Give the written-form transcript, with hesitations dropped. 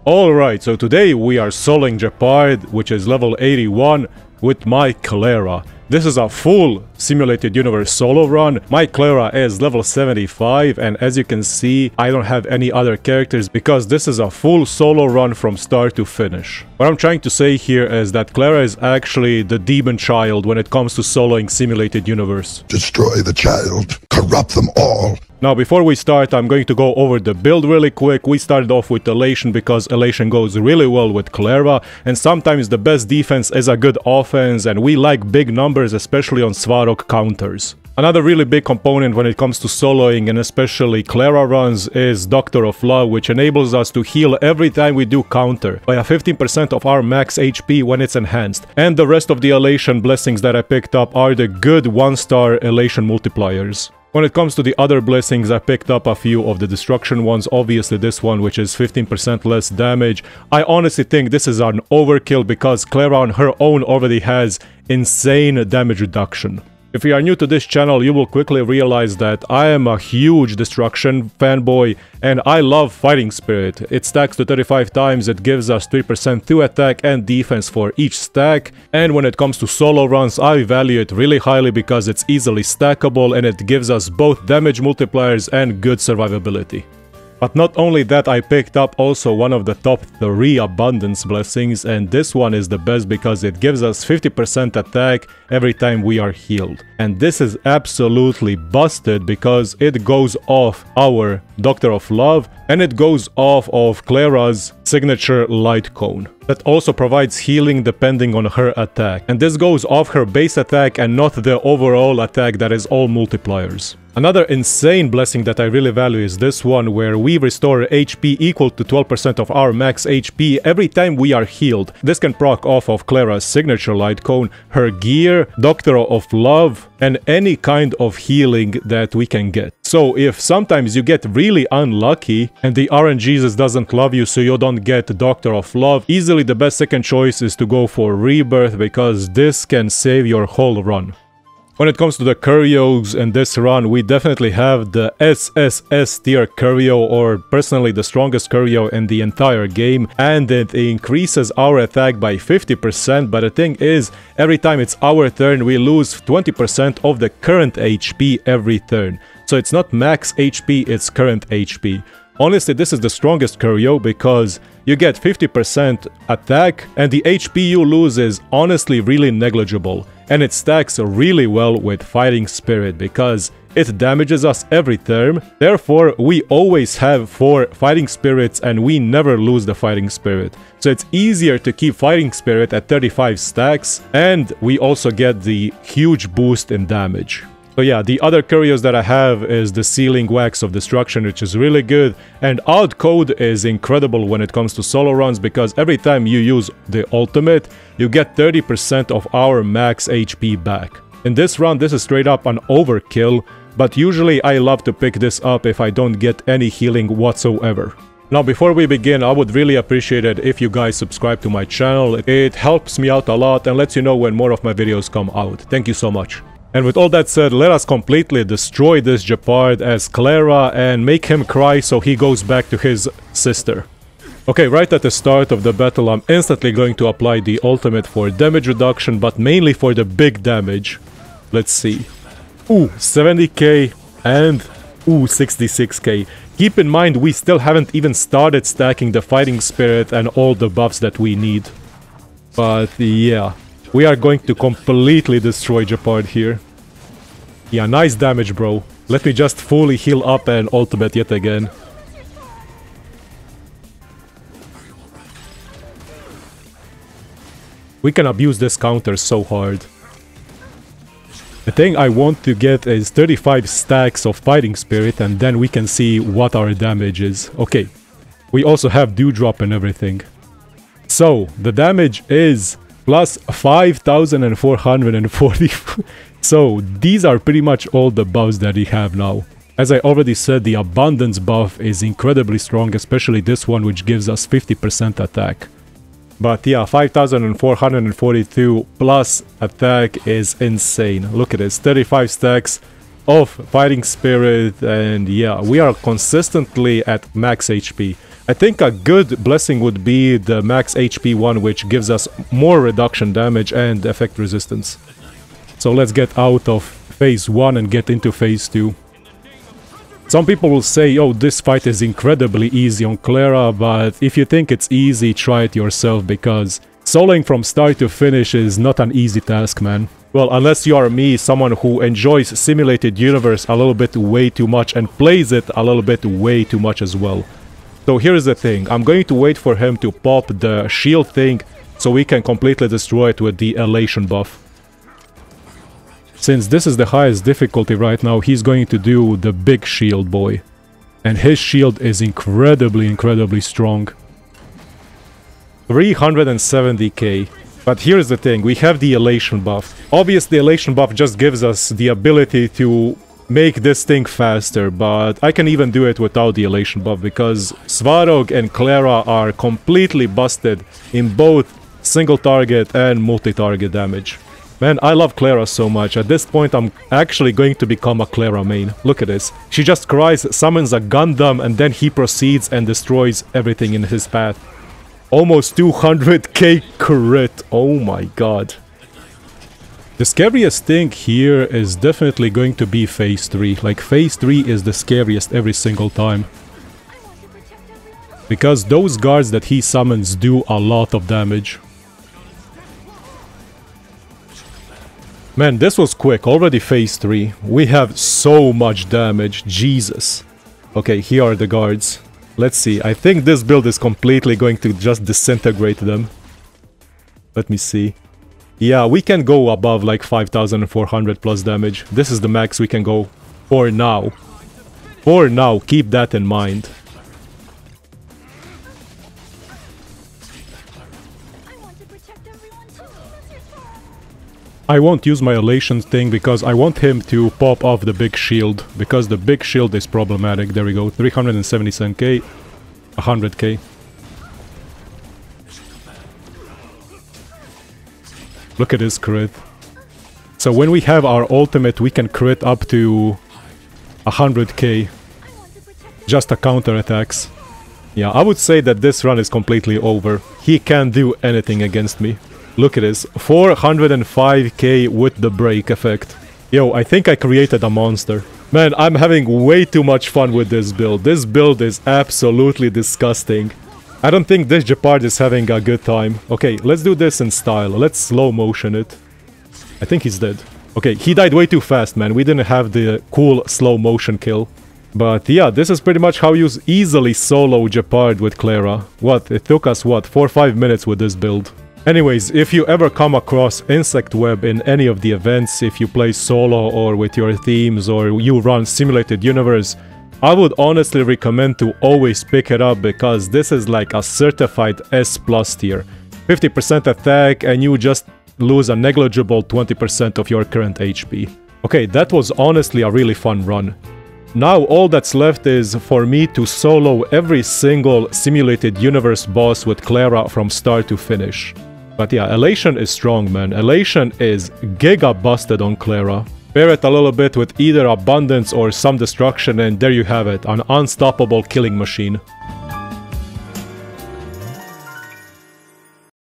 Alright, so today we are soloing Gepard, which is level 81, with my Clara. This is a full simulated universe solo run. My Clara is level 75, and as you can see, I don't have any other characters because this is a full solo run from start to finish. What I'm trying to say here is that Clara is actually the demon child when it comes to soloing simulated universe. Destroy the child, corrupt them all. Now, before we start, I'm going to go over the build really quick. We started off with Elation because Elation goes really well with Clara, and sometimes the best defense is a good offense, and we like big numbers, especially on Svarog counters. Another really big component when it comes to soloing, and especially Clara runs, is Doctor of Love, which enables us to heal every time we do counter by a 15% of our max HP when it's enhanced. And the rest of the Elation blessings that I picked up are the good 1-star Elation multipliers. When it comes to the other blessings, I picked up a few of the destruction ones, obviously this one, which is 15% less damage. I honestly think this is an overkill because Clara on her own already has insane damage reduction. If you are new to this channel, you will quickly realize that I am a huge destruction fanboy and I love Fighting Spirit. It stacks to 35 times, it gives us 3% to attack and defense for each stack. And when it comes to solo runs, I value it really highly because it's easily stackable and it gives us both damage multipliers and good survivability. But not only that, I picked up also one of the top 3 abundance blessings, and this one is the best because it gives us 50% attack every time we are healed. And this is absolutely busted because it goes off our Doctor of Love and it goes off of Clara's signature light cone. That also provides healing depending on her attack. And this goes off her base attack and not the overall attack that is all multipliers. Another insane blessing that I really value is this one, where we restore HP equal to 12% of our max HP every time we are healed. This can proc off of Clara's signature light cone, her gear, Doctor of Love, and any kind of healing that we can get. So if sometimes you get really unlucky and the RNGesus doesn't love you so you don't get Doctor of Love, easily the best second choice is to go for Rebirth because this can save your whole run. When it comes to the Curios in this run, we definitely have the SSS Tier Curio, or personally the strongest Curio in the entire game, and it increases our attack by 50%, but the thing is, every time it's our turn, we lose 20% of the current HP every turn. So it's not max HP, it's current HP. Honestly, this is the strongest Curio because you get 50% attack and the HP you lose is honestly really negligible. And it stacks really well with Fighting Spirit because it damages us every turn. Therefore, we always have 4 Fighting Spirits and we never lose the Fighting Spirit. So it's easier to keep Fighting Spirit at 35 stacks, and we also get the huge boost in damage. So yeah, the other Curios that I have is the Sealing Wax of Destruction, which is really good, and Outcode is incredible when it comes to solo runs because every time you use the ultimate, you get 30% of our max HP back. In this run, this is straight up an overkill, but usually I love to pick this up if I don't get any healing whatsoever. Now, before we begin, I would really appreciate it if you guys subscribe to my channel. It helps me out a lot and lets you know when more of my videos come out. Thank you so much. And with all that said, let us completely destroy this Gepard as Clara and make him cry so he goes back to his sister. Okay, right at the start of the battle, I'm instantly going to apply the ultimate for damage reduction, but mainly for the big damage. Let's see. Ooh, 70k and ooh, 66k. Keep in mind, we still haven't even started stacking the Fighting Spirit and all the buffs that we need. But yeah, we are going to completely destroy Gepard here. Yeah, nice damage, bro. Let me just fully heal up and ultimate yet again. We can abuse this counter so hard. The thing I want to get is 35 stacks of Fighting Spirit, and then we can see what our damage is. Okay, we also have Dewdrop and everything. So, the damage is plus 5,440. So, these are pretty much all the buffs that we have now. As I already said, the Abundance buff is incredibly strong, especially this one, which gives us 50% attack. But yeah, 5,442 plus attack is insane. Look at this, 35 stacks of Fighting Spirit, and yeah, we are consistently at max HP. I think a good blessing would be the max HP one, which gives us more reduction damage and effect resistance. So let's get out of phase 1 and get into phase 2. Some people will say, oh, this fight is incredibly easy on Clara, but if you think it's easy, try it yourself, because soloing from start to finish is not an easy task, man. Well, unless you are me, someone who enjoys simulated universe a little bit way too much and plays it a little bit way too much as well. So here's the thing, I'm going to wait for him to pop the shield thing so we can completely destroy it with the Elation buff. Since this is the highest difficulty right now, he's going to do the big shield boy. And his shield is incredibly strong. 370k. But here's the thing, we have the Elation buff. Obviously, the Elation buff just gives us the ability to make this thing faster, but I can even do it without the Elation buff, because Svarog and Clara are completely busted in both single target and multi-target damage. Man, I love Clara so much. At this point, I'm actually going to become a Clara main. Look at this. She just cries, summons a Gundam, and then he proceeds and destroys everything in his path. Almost 200k crit. Oh my god. The scariest thing here is definitely going to be phase 3. Like, phase 3 is the scariest every single time. Because those guards that he summons do a lot of damage. Man, this was quick. Already phase 3. We have so much damage. Jesus. Okay, here are the guards. Let's see. I think this build is completely going to just disintegrate them. Let me see. Yeah, we can go above like 5400 plus damage. This is the max we can go for now. For now, keep that in mind. I won't use my Elation thing because I want him to pop off the big shield, because the big shield is problematic. There we go, 377k, 100k. Look at this crit. So when we have our ultimate, we can crit up to 100k. Just a counter attacks. Yeah, I would say that this run is completely over. He can't do anything against me. Look at this, 405k with the break effect. Yo, I think I created a monster. Man, I'm having way too much fun with this build. This build is absolutely disgusting. I don't think this Gepard is having a good time. Okay, let's do this in style. Let's slow motion it. I think he's dead. Okay, he died way too fast, man. We didn't have the cool slow motion kill. But yeah, this is pretty much how you easily solo Gepard with Clara. What, it took us, what, 4 or 5 minutes with this build. Anyways, if you ever come across Insect Web in any of the events, if you play solo or with your teams or you run Simulated Universe, I would honestly recommend to always pick it up, because this is like a certified S+ tier. 50% attack and you just lose a negligible 20% of your current HP. Okay, that was honestly a really fun run. Now all that's left is for me to solo every single Simulated Universe boss with Clara from start to finish. But yeah, Elation is strong, man. Elation is giga busted on Clara. Pair it a little bit with either Abundance or some Destruction and there you have it, an unstoppable killing machine.